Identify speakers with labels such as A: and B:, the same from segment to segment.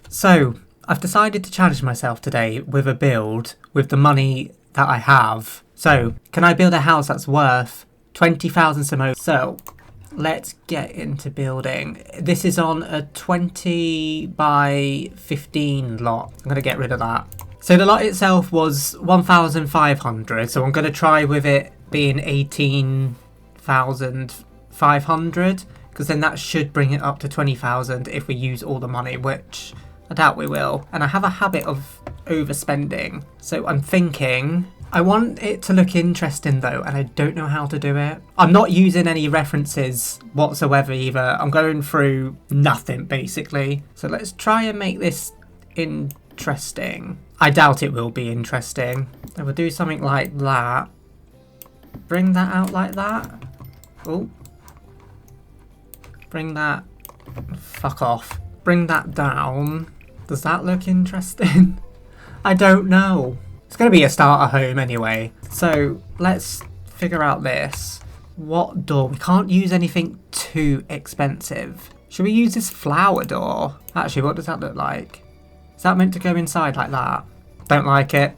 A: So, I've decided to challenge myself today with a build with the money that I have. So, can I build a house that's worth 20,000 simoleons? So, let's get into building. This is on a 20 by 15 lot. I'm going to get rid of that. So the lot itself was 1,500. So I'm going to try with it being 18,500. Because then that should bring it up to 20,000 if we use all the money, which I doubt we will. And I have a habit of overspending. So I'm thinking, I want it to look interesting though, and I don't know how to do it. I'm not using any references whatsoever either. I'm going through nothing basically. So let's try and make this interesting. I doubt it will be interesting. So we'll do something like that. Bring that out like that. Oh. Bring that... Fuck off. Bring that down. Does that look interesting? I don't know. It's going to be a starter home anyway. So let's figure out this. What door? We can't use anything too expensive. Should we use this flower door? Actually, what does that look like? Is that meant to go inside like that? Don't like it.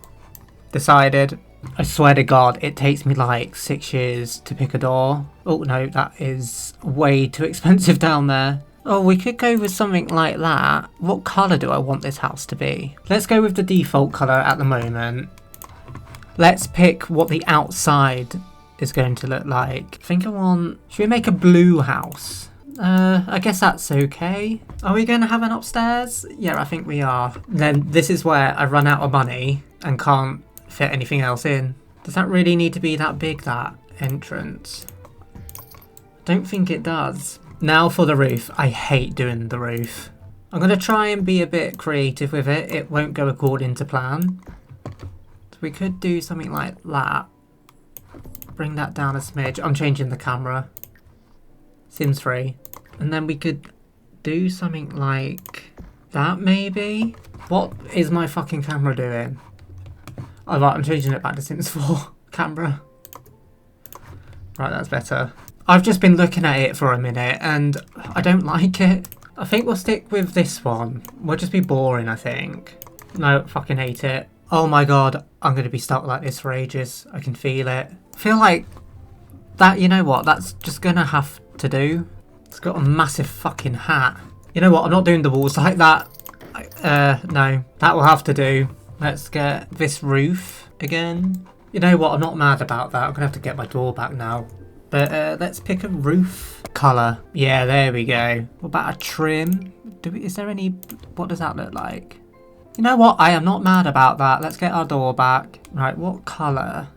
A: Decided. I swear to God, it takes me like 6 years to pick a door. Oh no, that is way too expensive down there. Oh, we could go with something like that. What colour do I want this house to be? Let's go with the default colour at the moment. Let's pick what the outside is going to look like. I think I want... Should we make a blue house? I guess that's okay. Are we going to have an upstairs? Yeah, I think we are. Then this is where I run out of money and can't fit anything else in. Does that really need to be that big, that entrance? Don't think it does. Now for the roof. I hate doing the roof. I'm going to try and be a bit creative with it. It won't go according to plan. So we could do something like that. Bring that down a smidge. I'm changing the camera. Sims 3. And then we could do something like that maybe? What is my fucking camera doing? Oh right, I'm changing it back to Sims 4 camera. Right, that's better. I've just been looking at it for a minute and I don't like it. I think we'll stick with this one. We'll just be boring, I think. No, fucking hate it. Oh my God, I'm going to be stuck like this for ages. I can feel it. I feel like that, you know what, that's just going to have to do. It's got a massive fucking hat. You know what, I'm not doing the walls like that. No, that will have to do. Let's get this roof again. You know what, I'm not mad about that. I'm going to have to get my door back now. But let's pick a roof colour. Yeah, there we go. What about a trim? Is there any... What does that look like? You know what, I am not mad about that. Let's get our door back. Right, what colour?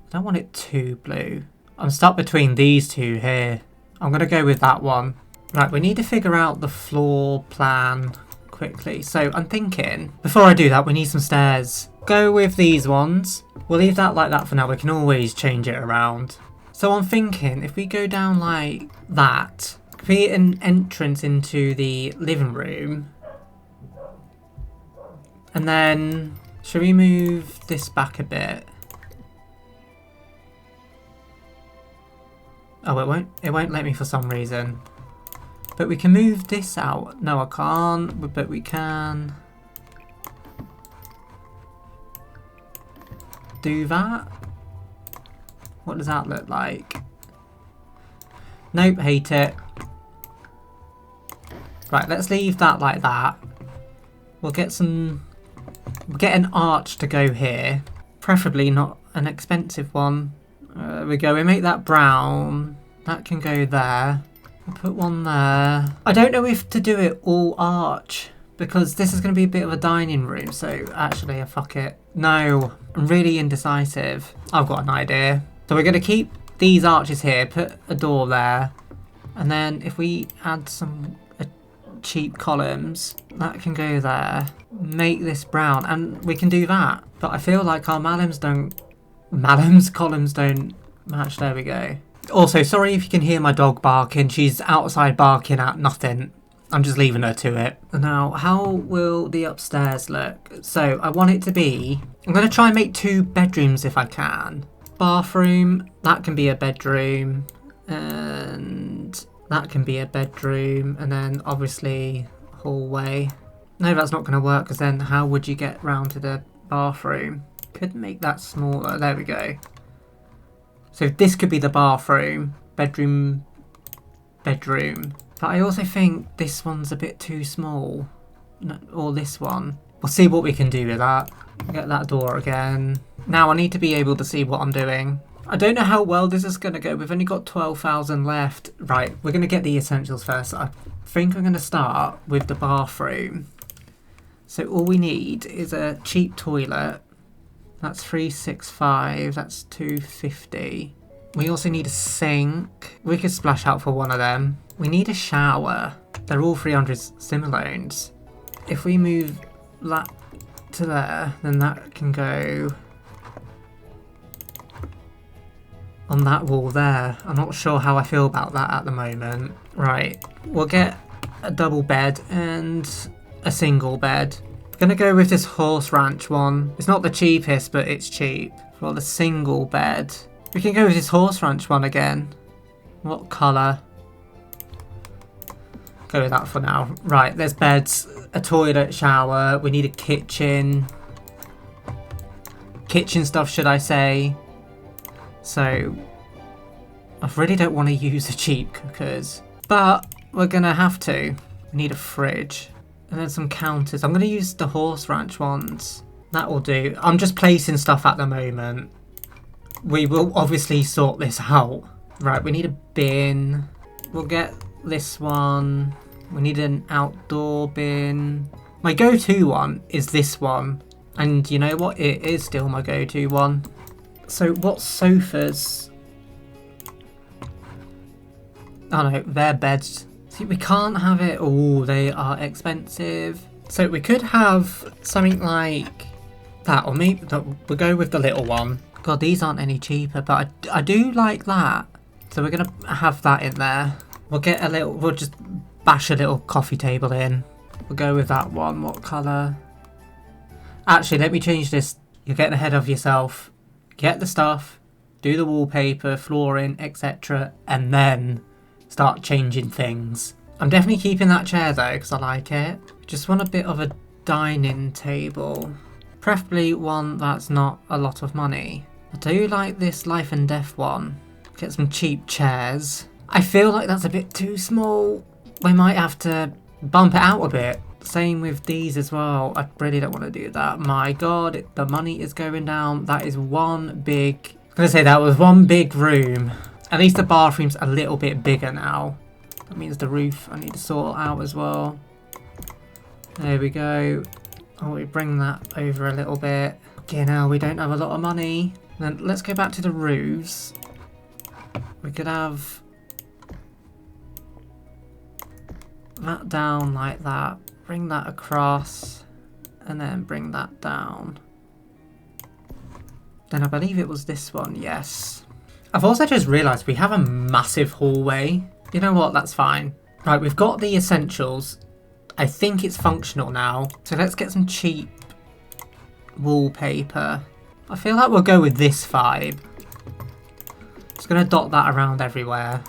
A: I don't want it too blue. I'm stuck between these two here. I'm going to go with that one. Right, we need to figure out the floor plan quickly. So I'm thinking, before I do that, we need some stairs. Go with these ones. We'll leave that like that for now. We can always change it around. So I'm thinking, if we go down like that, create an entrance into the living room. And then, should we move this back a bit? Oh, it won't let me for some reason. But we can move this out. No, I can't, but we can do that. What does that look like? Nope, hate it. Right, let's leave that like that. We'll get an arch to go here. Preferably not an expensive one. There we go, we make that brown. That can go there. We'll put one there. I don't know if to do it all arch, because this is going to be a bit of a dining room, so actually, fuck it. No, I'm really indecisive. I've got an idea. So we're going to keep these arches here, put a door there, and then if we add some cheap columns, that can go there. Make this brown, and we can do that. But I feel like our columns don't match. There we go. Also, sorry if you can hear my dog barking. She's outside barking at nothing. I'm just leaving her to it. Now, how will the upstairs look? So, I want it to be... I'm going to try and make 2 bedrooms if I can. Bathroom, that can be a bedroom. And that can be a bedroom. And then, obviously, hallway. No, that's not going to work because then how would you get round to the bathroom? Could make that smaller. There we go. So this could be the bathroom, bedroom. But I also think this one's a bit too small. Or this one. We'll see what we can do with that. Get that door again. Now I need to be able to see what I'm doing. I don't know how well this is going to go. We've only got 12,000 left. Right, we're going to get the essentials first. I think I'm going to start with the bathroom. So all we need is a cheap toilet. That's 365. That's 250. We also need a sink. We could splash out for one of them. We need a shower. They're all 300 simoleons. If we move that to there, then that can go on that wall there. I'm not sure how I feel about that at the moment. Right, we'll get a double bed and a single bed. I'm gonna go with this horse ranch one. It's not the cheapest, but it's cheap. For the single bed, we can go with this horse ranch one again. What colour? Go with that for now. Right, there's beds, a toilet, shower. We need a kitchen. Kitchen stuff, should I say. So, I really don't want to use the cheap cookers. But, we're going to have to. We need a fridge. And then some counters. I'm going to use the horse ranch ones. That will do. I'm just placing stuff at the moment. We will obviously sort this out. Right, we need a bin. We'll get this one. We need an outdoor bin. My go-to one is this one. And you know what? It is still my go-to one. So what sofas? Oh no, they're beds. See, we can't have it. Oh, they are expensive. So we could have something like that. Or maybe we'll go with the little one. God, these aren't any cheaper. But I do like that. So we're going to have that in there. We'll get a little... We'll just bash a little coffee table in. We'll go with that one. What colour? Actually, let me change this. You're getting ahead of yourself. Get the stuff, do the wallpaper, flooring, etc. and then start changing things. I'm definitely keeping that chair though, because I like it. Just want a bit of a dining table. Preferably one that's not a lot of money. I do like this Life and Death one. Get some cheap chairs. I feel like that's a bit too small. We might have to bump it out a bit. Same with these as well. I really don't want to do that. My god, the money is going down. That is one big... I'm going to say that was one big room. At least the bathroom's a little bit bigger now. That means the roof I need to sort out as well. There we go. Oh, we bring that over a little bit. Okay, now we don't have a lot of money. Then let's go back to the roofs. We could have that down like that. Bring that across and then bring that down. Then I believe it was this one, yes. I've also just realised we have a massive hallway. You know what, that's fine. Right, we've got the essentials. I think it's functional now. So let's get some cheap wallpaper. I feel like we'll go with this vibe. Just going to dot that around everywhere.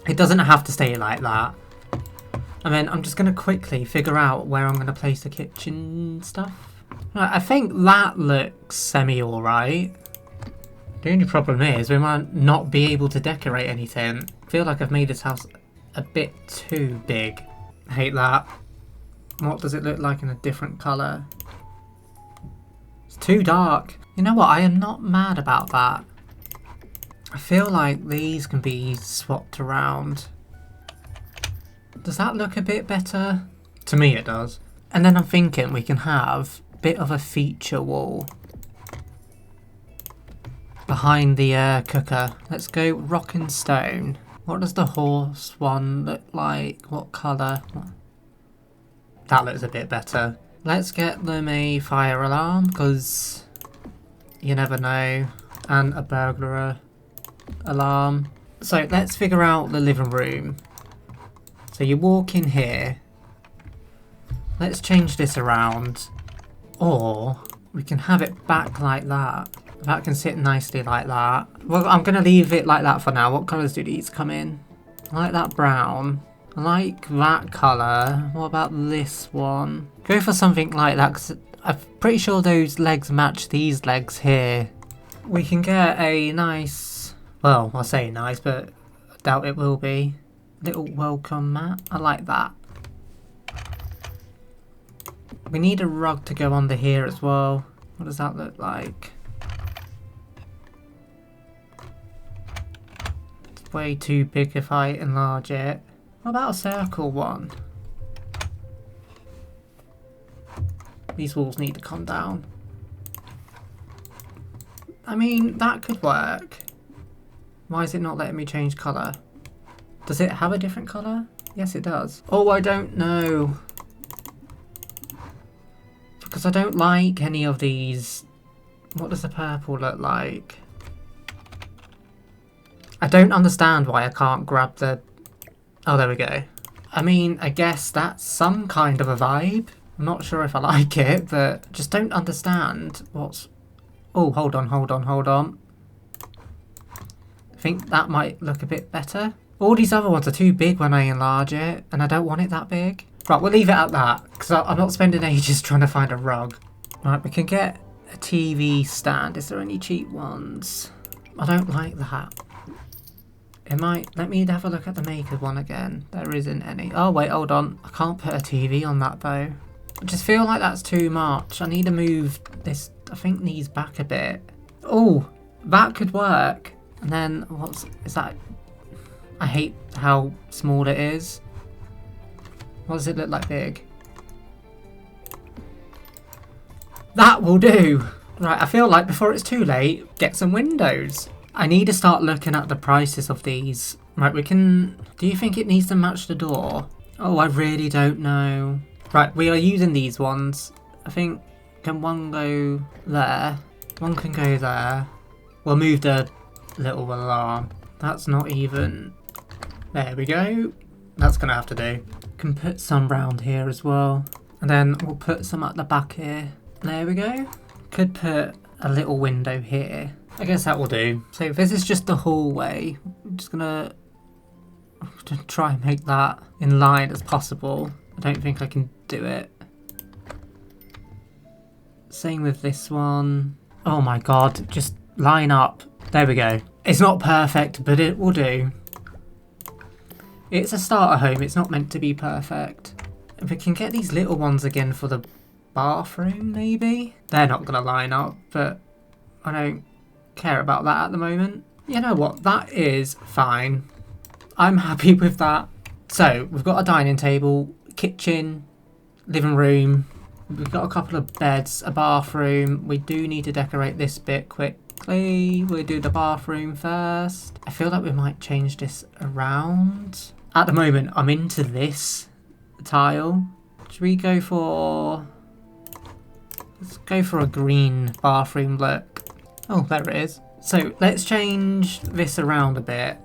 A: It doesn't have to stay like that. And then I'm just going to quickly figure out where I'm going to place the kitchen stuff. Right, I think that looks semi-alright. The only problem is we might not be able to decorate anything. I feel like I've made this house a bit too big. I hate that. What does it look like in a different colour? It's too dark. You know what? I am not mad about that. I feel like these can be swapped around. Does that look a bit better? To me it does. And then I'm thinking we can have a bit of a feature wall behind the cooker. Let's go rock and stone. What does the horse one look like? What colour? That looks a bit better. Let's get them a fire alarm because you never know. And a burglar alarm. So let's figure out the living room. So you walk in here. Let's change this around. Or we can have it back like that. That can sit nicely like that. Well, I'm going to leave it like that for now. What colours do these come in? I like that brown. I I like that colour. What about this one? Go for something like that, because I'm pretty sure those legs match these legs here. We can get a nice, well, I say nice, but I doubt it will be. Little welcome mat. I like that. We need a rug to go under here as well. What does that look like? It's way too big if I enlarge it. What about a circle one? These walls need to come down. I mean, that could work. Why is it not letting me change colour? Does it have a different colour? Yes, it does. Oh, I don't know. Because I don't like any of these. What does the purple look like? I don't understand why I can't grab the... Oh, there we go. I mean, I guess that's some kind of a vibe. I'm not sure if I like it, but just don't understand what's... Oh, hold on. I think that might look a bit better. All these other ones are too big when I enlarge it, and I don't want it that big. Right, we'll leave it at that, because I'm not spending ages trying to find a rug. Right, we can get a TV stand. Is there any cheap ones? I don't like that. It might... Let me have a look at the Maker one again. There isn't any. Oh, wait, hold on. I can't put a TV on that, though. I just feel like that's too much. I need to move this... I think these back a bit. Oh, that could work. And then, what's... Is that... I hate how small it is. What does it look like big? That will do! Right, I feel like before it's too late, get some windows. I need to start looking at the prices of these. Right, we can... Do you think it needs to match the door? Oh, I really don't know. Right, we are using these ones. I think... Can one go there? One can go there. We'll move the little alarm. That's not even... There we go. That's gonna have to do. Can put some round here as well. And then we'll put some at the back here. There we go. Could put a little window here. I guess that will do. So this is just the hallway. I'm just gonna try and make that in line as possible. I don't think I can do it. Same with this one. Oh my god, just line up. There we go. It's not perfect, but it will do. It's a starter home, it's not meant to be perfect. If we can get these little ones again for the bathroom, maybe? They're not going to line up, but I don't care about that at the moment. You know what, that is fine. I'm happy with that. So, we've got a dining table, kitchen, living room. We've got a couple of beds, a bathroom. We do need to decorate this bit quickly. We'll do the bathroom first. I feel like we might change this around. At the moment, I'm into this tile. Should we go for... Let's go for a green bathroom look. Oh, there it is. So, let's change this around a bit.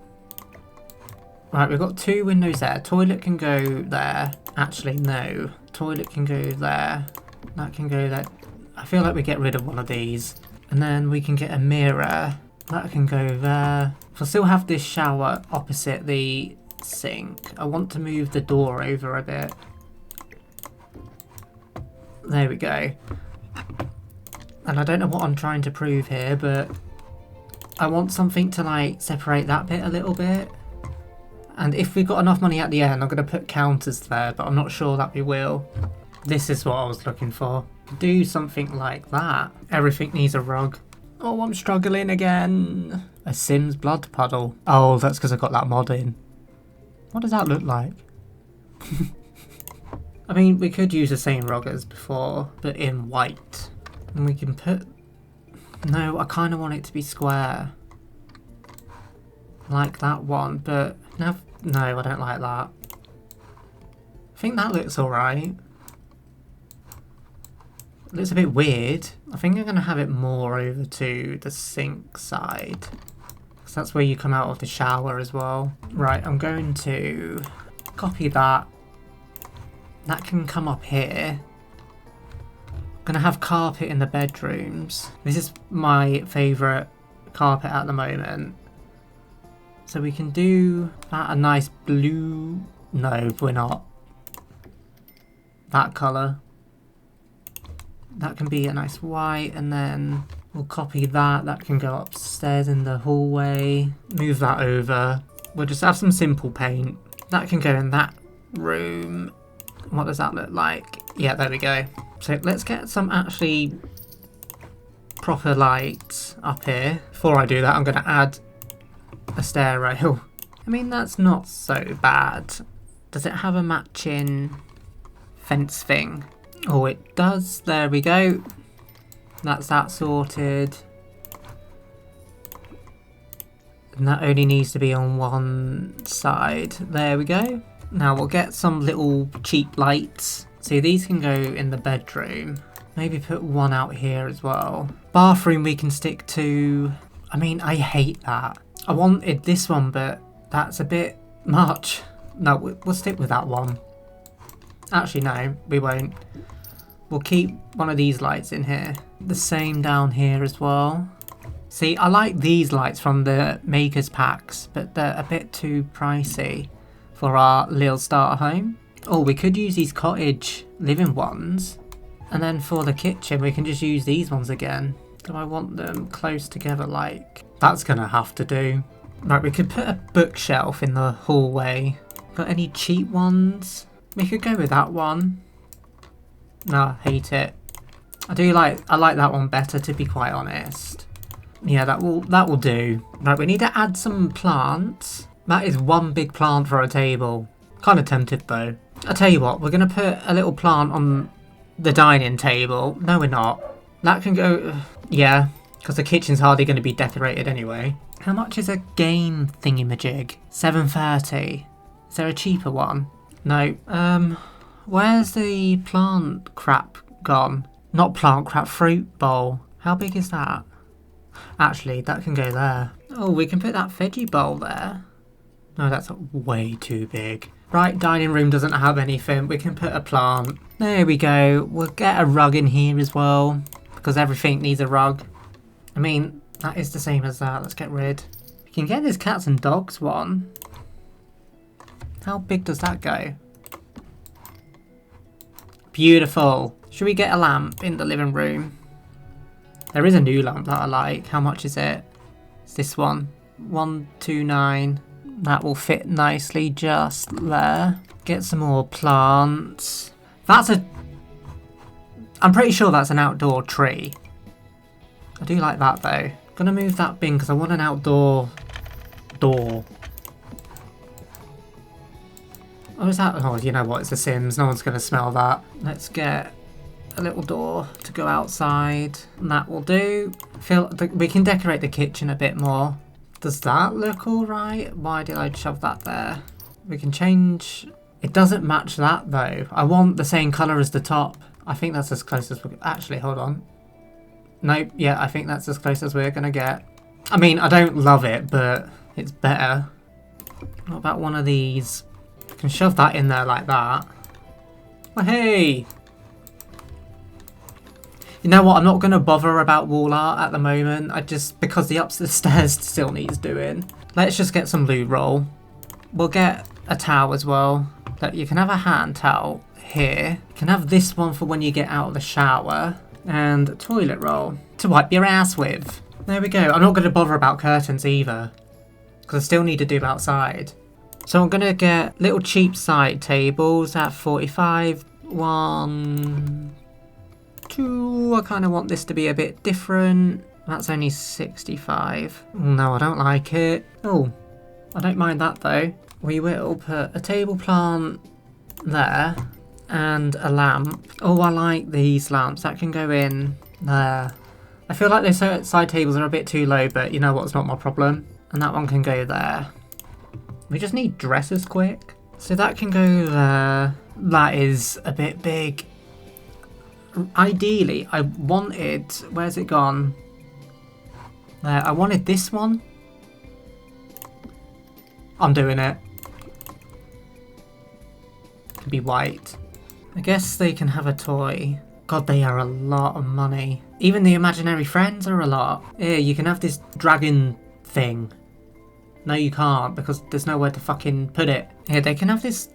A: Right, we've got two windows there. Toilet can go there. Actually, no. Toilet can go there. That can go there. I feel like we get rid of one of these. And then we can get a mirror. That can go there. We'll still have this shower opposite the sink. I want to move the door over a bit. There we go. And I don't know what I'm trying to prove here, but I want something to like separate that bit a little bit. And if we've got enough money at the end, I'm going to put counters there, but I'm not sure that we will. This is what I was looking for. Do something like that. Everything needs a rug. Oh, I'm struggling again. A Sims blood puddle. Oh, that's because I got that mod in. What does that look like? I mean, we could use the same rug as before, but in white. And we can put... No, I kind of want it to be square. Like that one, but... No, I don't like that. I think that looks alright. It looks a bit weird. I think I'm going to have it more over to the sink side. Because that's where you come out of the shower as well. Right, I'm going to copy that. That can come up here. I'm going to have carpet in the bedrooms. This is my favourite carpet at the moment. So we can do that a nice blue No, we're not. That colour. That can be a nice white, and then we'll copy that. That can go upstairs in the hallway. Move that over. We'll just have some simple paint. That can go in that room. What does that look like? Yeah, there we go. So let's get some actually proper lights up here. Before I do that, I'm going to add a stair rail. I mean, that's not so bad. Does it have a matching fence thing? Oh, it does. There we go. That's that sorted. And that only needs to be on one side. There we go. Now we'll get some little cheap lights. See, these can go in the bedroom. Maybe put one out here as well. Bathroom we can stick to. I mean, I hate that. I wanted this one, but that's a bit much. No, we'll stick with that one. Actually, no, we won't. We'll keep one of these lights in here. The same down here as well. See, I like these lights from the Makers packs, but they're a bit too pricey for our little starter home. Oh, we could use these cottage living ones. And then for the kitchen, we can just use these ones again. Do I want them close together like? That's gonna have to do. Right, we could put a bookshelf in the hallway. Got any cheap ones? We could go with that one. No, I hate it. I like that one better, to be quite honest. Yeah, that will do. Right, we need to add some plants. That is one big plant for a table. Kind of tempted though. I tell you what, we're gonna put a little plant on the dining table. No, we're not. That can go. Yeah, because the kitchen's hardly going to be decorated anyway. How much is a game thingamajig? $7.30. Is there a cheaper one? No. Where's the plant crap gone? Not plant crap, fruit bowl. How big is that? Actually, that can go there. Oh, we can put that veggie bowl there. No, that's way too big. Right, dining room doesn't have anything. We can put a plant. There we go. We'll get a rug in here as well, because everything needs a rug. I mean, that is the same as that. Let's get rid. We can get this cats and dogs one. How big does that go? Beautiful. Should we get a lamp in the living room? There is a new lamp that I like. How much is it? It's this one. 129. That will fit nicely just there. Get some more plants. I'm pretty sure that's an outdoor tree. I do like that though. Gonna move that bin because I want an outdoor door. Oh, is that? Oh, you know what? It's The Sims. No one's gonna smell that. Let's get a little door to go outside. And that will do. We can decorate the kitchen a bit more. Does that look alright? Why did I shove that there? We can change. It doesn't match that though. I want the same colour as the top. I think that's as close as we actually, hold on. Nope, yeah, I think that's as close as we're gonna get. I mean, I don't love it, but it's better. What about one of these? I can shove that in there like that. Well, hey! You know what, I'm not gonna bother about wall art at the moment. Because the upstairs still needs doing. Let's just get some loo roll. We'll get a towel as well. Look, you can have a hand towel here. You can have this one for when you get out of the shower. And a toilet roll to wipe your ass with. There we go. I'm not going to bother about curtains either, because I still need to do outside. So I'm going to get little cheap side tables at 45. 1, 2. I kind of want this to be a bit different. That's only 65. No, I don't like it. Oh, I don't mind that though. We will put a table plant there. And a lamp. Oh, I like these lamps. That can go in there. I feel like those side tables are a bit too low, but you know what? It's not my problem. And that one can go there. We just need dressers quick. So that can go there. That is a bit big. Ideally, I wanted... Where's it gone? There. I wanted this one. I'm doing it. It can be white. I guess they can have a toy. God, they are a lot of money. Even the imaginary friends are a lot. Here, you can have this dragon thing. No, you can't, because there's nowhere to fucking put it. Here, they can have this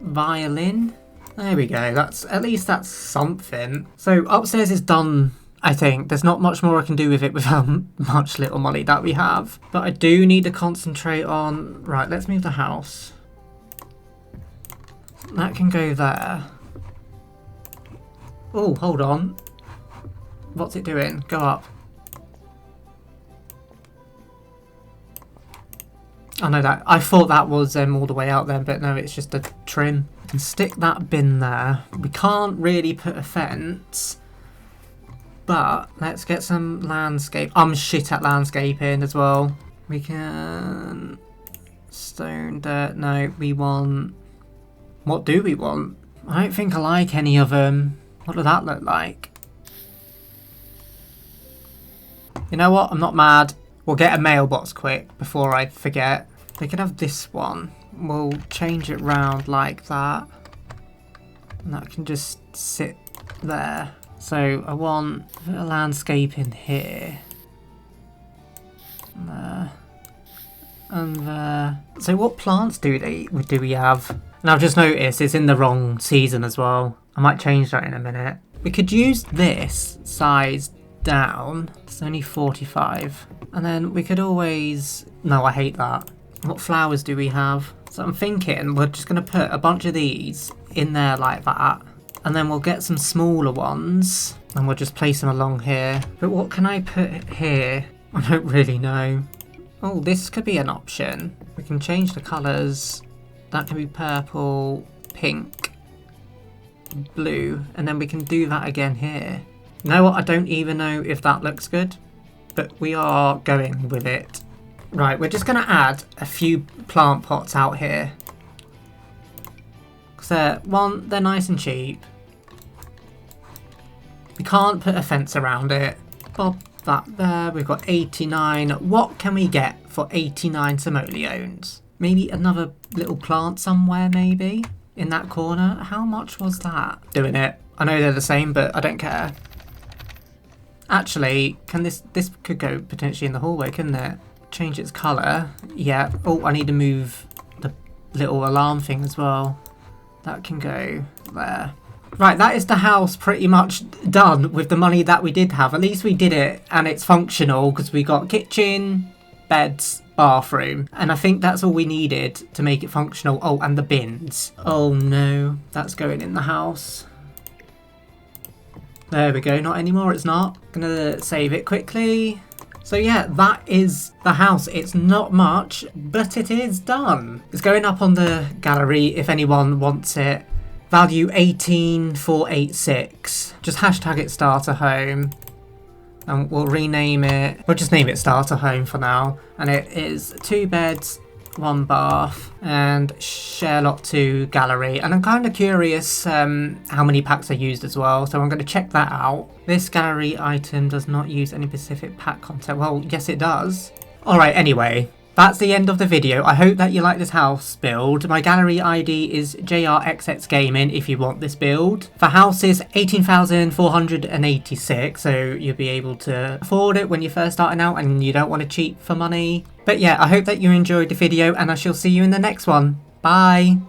A: violin. There we go. At least that's something. So upstairs is done, I think. There's not much more I can do with it with how much little money that we have. But I do need to concentrate on... Right, let's move the house. That can go there. Oh, hold on. What's it doing? Go up. I know that. I thought that was all the way out there, but no, it's just a trim. We can stick that bin there. We can't really put a fence, but let's get some landscape. I'm shit at landscaping as well. We can... Stone, dirt. No, we want... What do we want? I don't think I like any of them. What does that look like? You know what? I'm not mad. We'll get a mailbox quick before I forget. They could have this one. We'll change it round like that. And that can just sit there. So I want a landscape in here. There. And there. So what plants do we have? And I've just noticed it's in the wrong season as well. I might change that in a minute. We could use this size down. It's only 45. And then we could always... No, I hate that. What flowers do we have? So I'm thinking we're just going to put a bunch of these in there like that. And then we'll get some smaller ones. And we'll just place them along here. But what can I put here? I don't really know. Oh, this could be an option. We can change the colours. That can be purple, pink, blue. And then we can do that again here. You know what? I don't even know if that looks good. But we are going with it. Right, we're just going to add a few plant pots out here. Because they're nice and cheap. We can't put a fence around it. Bob that there. We've got 89. What can we get for 89 simoleons? Maybe another little plant somewhere, maybe? In that corner? How much was that? Doing it. I know they're the same, but I don't care. Actually, can this could go potentially in the hallway, couldn't it? Change its colour. Yeah. Oh, I need to move the little alarm thing as well. That can go there. Right, that is the house pretty much done with the money that we did have. At least we did it and it's functional because we got kitchen, beds, bathroom. And I think that's all we needed to make it functional. Oh, and the bins. Oh no, that's going in the house. There we go. Not anymore, it's not. Gonna save it quickly. So yeah, that is the house. It's not much, but it is done. It's going up on the gallery if anyone wants it. Value 18486. Just hashtag it starter home. And we'll rename it. We'll just name it starter home for now. And it is 2 beds, 1 bath, and Sherlock 2 gallery. And I'm kind of curious how many packs are used as well, so I'm going to check that out. This gallery item does not use any specific pack content. Well, yes it does. Alright, anyway, that's the end of the video. I hope that you like this house build. My gallery ID is JRXX Gaming if you want this build. The house is 18,486, so you'll be able to afford it when you're first starting out and you don't want to cheat for money. But yeah, I hope that you enjoyed the video and I shall see you in the next one. Bye!